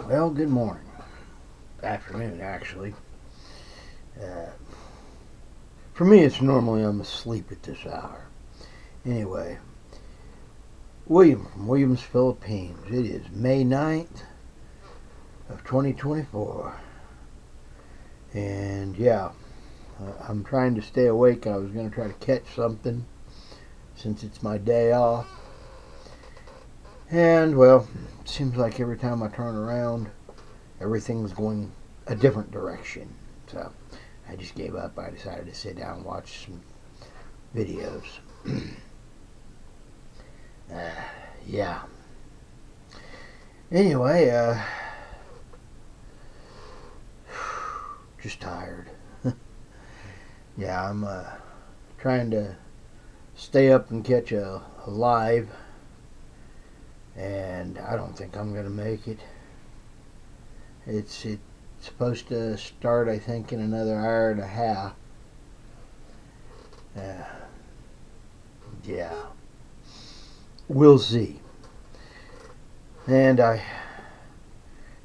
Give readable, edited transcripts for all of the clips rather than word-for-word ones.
Well, good morning. Afternoon, actually. Uh, for me, it's normally I'm asleep at this hour. Anyway, William from Williams, Philippines. It is May 9th of 2024. And yeah, I'm trying to stay awake. I was going to try to catch something since it's my day off. And well, it seems like every time I turn around, everything's going a different direction. So I just gave up. I decided to sit down and watch some videos. uh, yeah. Anyway, just tired. Yeah, I'm trying to stay up and catch a live, and I don't think I'm gonna make it. It's supposed to start, I think, in another hour and a half. Uh, yeah, we'll see. And I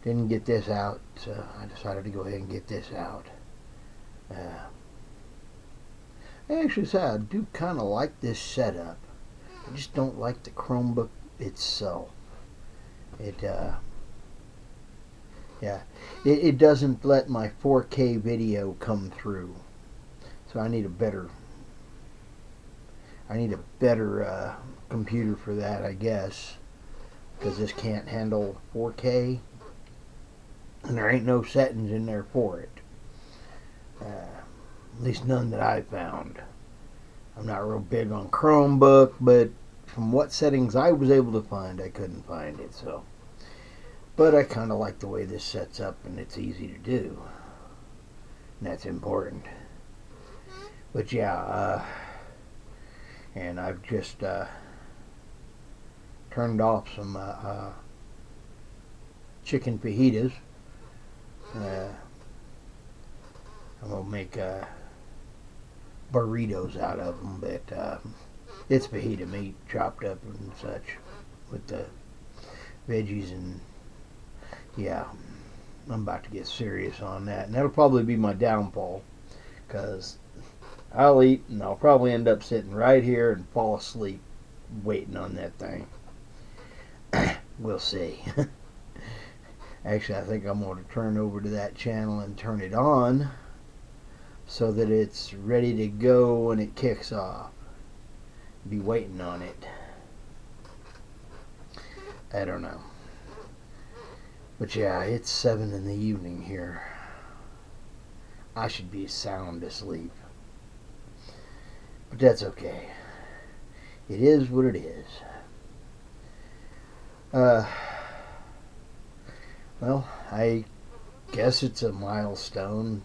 didn't get this out, so I decided to go ahead and get this out. I actually said I do kind of like this setup. I just don't like the Chromebook itself. It it doesn't let my 4K video come through, so I need a better computer for that, I guess, because this can't handle 4K, and there ain't no settings in there for it. At least none that I found. I'm not real big on Chromebook, but from what settings I was able to find, I couldn't find it. So, but I kind of like the way this sets up, and it's easy to do, and that's important. But yeah, and I've just turned off some chicken fajitas. I'm gonna make burritos out of them, but it's fajita meat chopped up and such with the veggies, and yeah, I'm about to get serious on that, and that'll probably be my downfall, because I'll eat and I'll probably end up sitting right here and fall asleep waiting on that thing. We'll see. Actually, I think I'm going to turn over to that channel and turn it on so that it's ready to go when it kicks off. Be waiting on it. I don't know. But yeah, it's 7 in the evening here. I should be sound asleep. But that's okay. It is what it is. Well, I guess it's a milestone.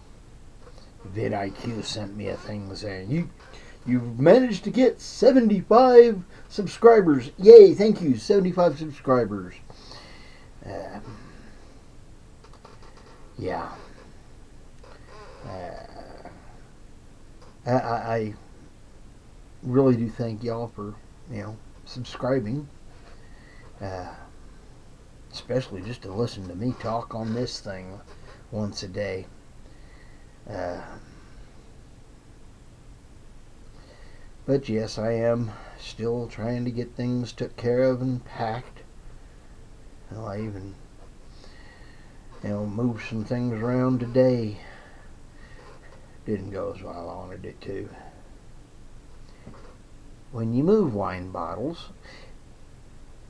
vidIQ sent me a thing saying you've managed to get 75 subscribers. Yay! Thank you, 75 subscribers. Yeah. I really do thank y'all for subscribing. Especially just to listen to me talk on this thing once a day. But yes, I am still trying to get things took care of and packed. Well, I even moved some things around today. Didn't go as well I wanted it to. When you move wine bottles,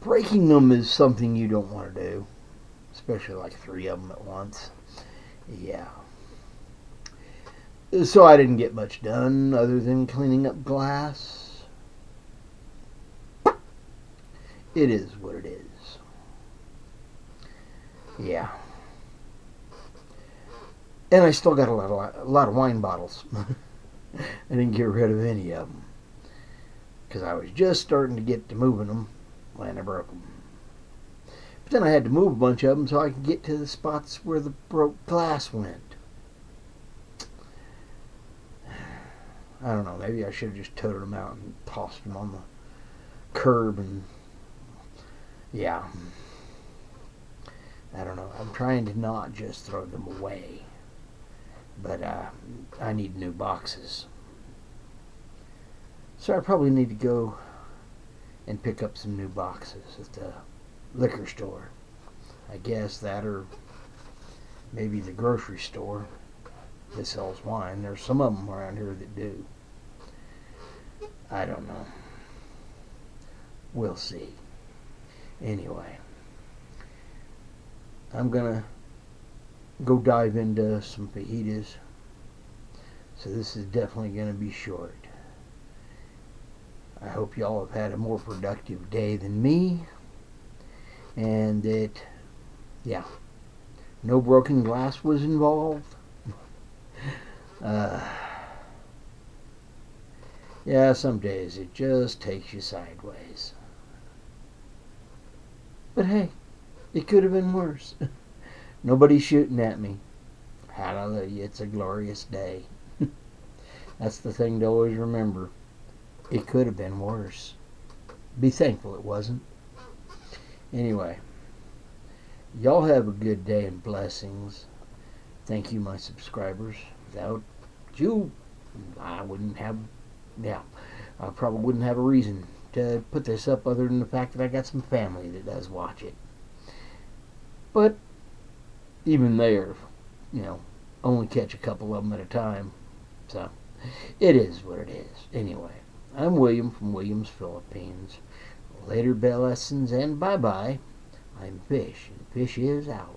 breaking them is something you don't want to do, especially like 3 of them at once. Yeah. So I didn't get much done other than cleaning up glass. It is what it is. Yeah. And I still got a lot of wine bottles. I didn't get rid of any of them, because I was just starting to get to moving them when I broke them. But then I had to move a bunch of them so I could get to the spots where the broke glass went. I don't know, maybe I should have just toted them out and tossed them on the curb, and yeah. I don't know. I'm trying to not just throw them away, but I need new boxes. So I probably need to go and pick up some new boxes at the liquor store. I guess that, or maybe the grocery store that sells wine. There's some of them around here that do. I don't know. We'll see. Anyway, I'm gonna go dive into some fajitas. So this is definitely gonna be short. I hope y'all have had a more productive day than me, and that, yeah, no broken glass was involved. Yeah, some days it just takes you sideways. But hey, it could have been worse. Nobody's shooting at me. Hallelujah, it's a glorious day. That's the thing to always remember. It could have been worse. Be thankful it wasn't. Anyway, y'all have a good day and blessings. Thank you, my subscribers. Without you, I probably wouldn't have a reason to put this up other than the fact that I got some family that does watch it. But even there, only catch a couple of them at a time. So, it is what it is. Anyway, I'm William from Williams, Philippines. Later, blessings, and bye-bye. I'm Fish, and Fish is out.